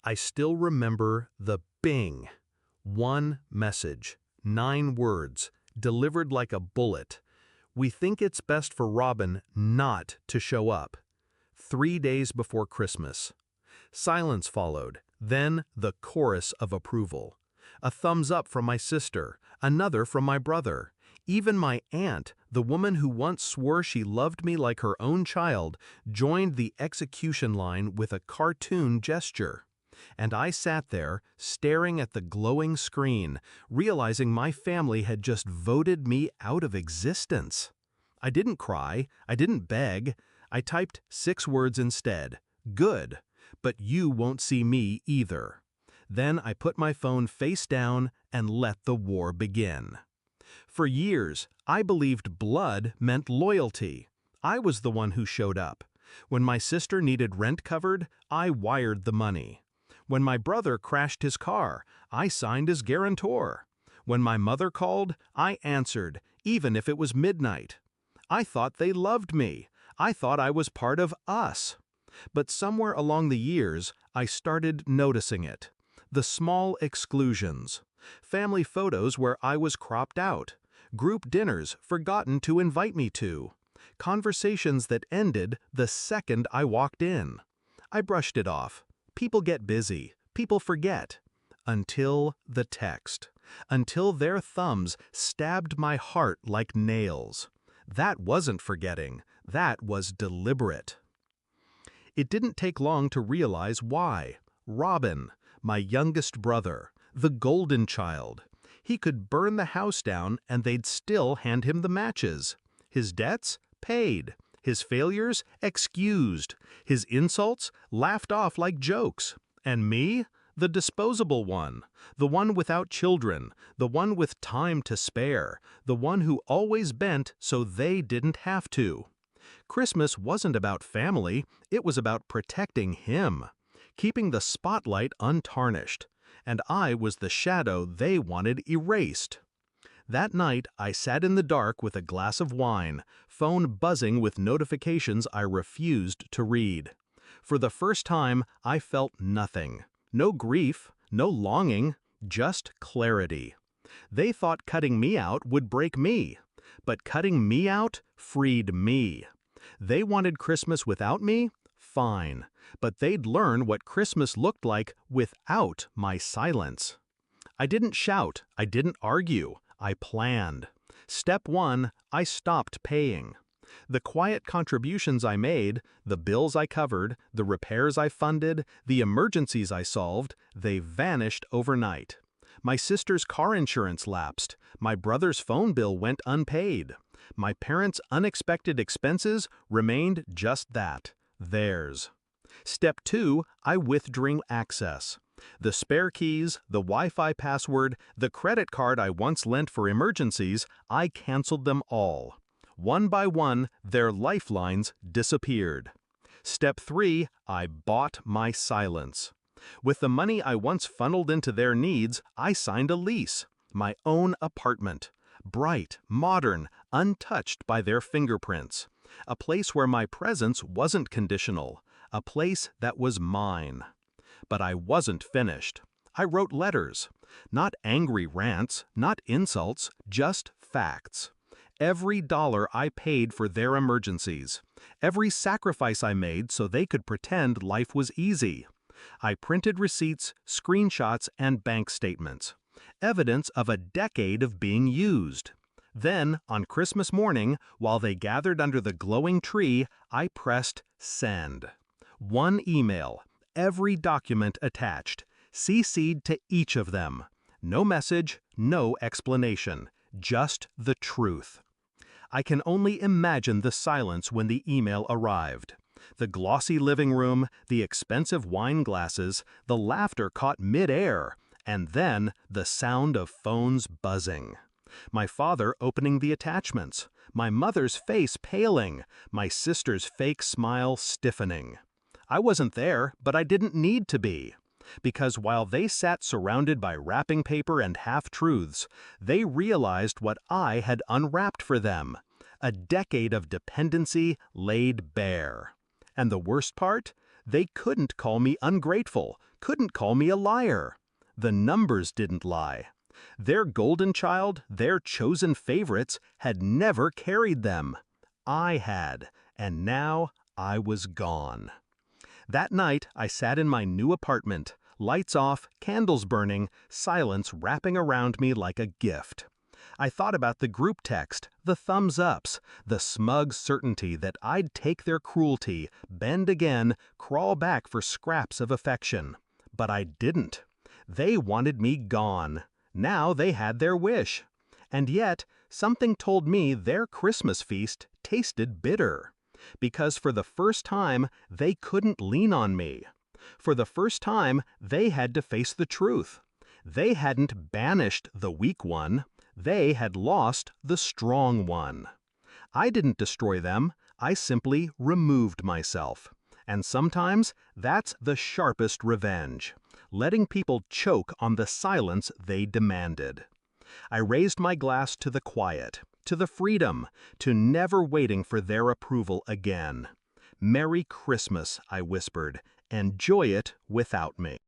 I still remember the bing. One message, 9 words, delivered like a bullet. We think it's best for Robin not to show up. 3 days before Christmas. Silence followed, then the chorus of approval. A thumbs up from my sister, another from my brother. Even my aunt, the woman who once swore she loved me like her own child, joined the execution line with a cartoon gesture. And I sat there, staring at the glowing screen, realizing my family had just voted me out of existence. I didn't cry, I didn't beg, I typed 6 words instead. Good, but you won't see me either. Then I put my phone face down and let the war begin. For years, I believed blood meant loyalty. I was the one who showed up. When my sister needed rent covered, I wired the money. When my brother crashed his car, I signed as guarantor. When my mother called, I answered, even if it was midnight. I thought they loved me. I thought I was part of us. But somewhere along the years, I started noticing it. The small exclusions. Family photos where I was cropped out. Group dinners forgotten to invite me to. Conversations that ended the second I walked in. I brushed it off. People get busy. People forget. Until the text. Until their thumbs stabbed my heart like nails. That wasn't forgetting. That was deliberate. It didn't take long to realize why. Robin, my youngest brother, the golden child. He could burn the house down and they'd still hand him the matches. His debts? Paid. His failures? Excused. His insults? Laughed off like jokes. And me? The disposable one. The one without children. The one with time to spare. The one who always bent so they didn't have to. Christmas wasn't about family, it was about protecting him. Keeping the spotlight untarnished. And I was the shadow they wanted erased. That night, I sat in the dark with a glass of wine, phone buzzing with notifications I refused to read. For the first time, I felt nothing. No grief, no longing, just clarity. They thought cutting me out would break me, but cutting me out freed me. They wanted Christmas without me? Fine, but they'd learn what Christmas looked like without my silence. I didn't shout, I didn't argue, I planned. Step 1, I stopped paying. The quiet contributions I made, the bills I covered, the repairs I funded, the emergencies I solved, they vanished overnight. My sister's car insurance lapsed. My brother's phone bill went unpaid. My parents' unexpected expenses remained just that, theirs. Step 2, I withdrew access. The spare keys, the Wi-Fi password, the credit card I once lent for emergencies, I canceled them all. One by one, their lifelines disappeared. Step 3, I bought my silence. With the money I once funneled into their needs, I signed a lease. My own apartment. Bright, modern, untouched by their fingerprints. A place where my presence wasn't conditional. A place that was mine. But I wasn't finished. I wrote letters. Not angry rants, not insults, just facts. Every dollar I paid for their emergencies. Every sacrifice I made so they could pretend life was easy. I printed receipts, screenshots, and bank statements. Evidence of a decade of being used. Then, on Christmas morning, while they gathered under the glowing tree, I pressed send. One email, every document attached, CC'd to each of them. No message, no explanation, just the truth. I can only imagine the silence when the email arrived. The glossy living room, the expensive wine glasses, the laughter caught mid-air, and then the sound of phones buzzing. My father opening the attachments, my mother's face paling, my sister's fake smile stiffening. I wasn't there, but I didn't need to be. Because while they sat surrounded by wrapping paper and half-truths, they realized what I had unwrapped for them. A decade of dependency laid bare. And the worst part? They couldn't call me ungrateful, couldn't call me a liar. The numbers didn't lie. Their golden child, their chosen favorites, had never carried them. I had, and now I was gone. That night, I sat in my new apartment, lights off, candles burning, silence wrapping around me like a gift. I thought about the group text, the thumbs ups, the smug certainty that I'd take their cruelty, bend again, crawl back for scraps of affection. But I didn't. They wanted me gone. Now they had their wish. And yet, something told me their Christmas feast tasted bitter. Because for the first time, they couldn't lean on me. For the first time, they had to face the truth. They hadn't banished the weak one. They had lost the strong one. I didn't destroy them. I simply removed myself. And sometimes that's the sharpest revenge, letting people choke on the silence they demanded. I raised my glass to the quiet, to the freedom, to never waiting for their approval again. Merry Christmas, I whispered. Enjoy it without me.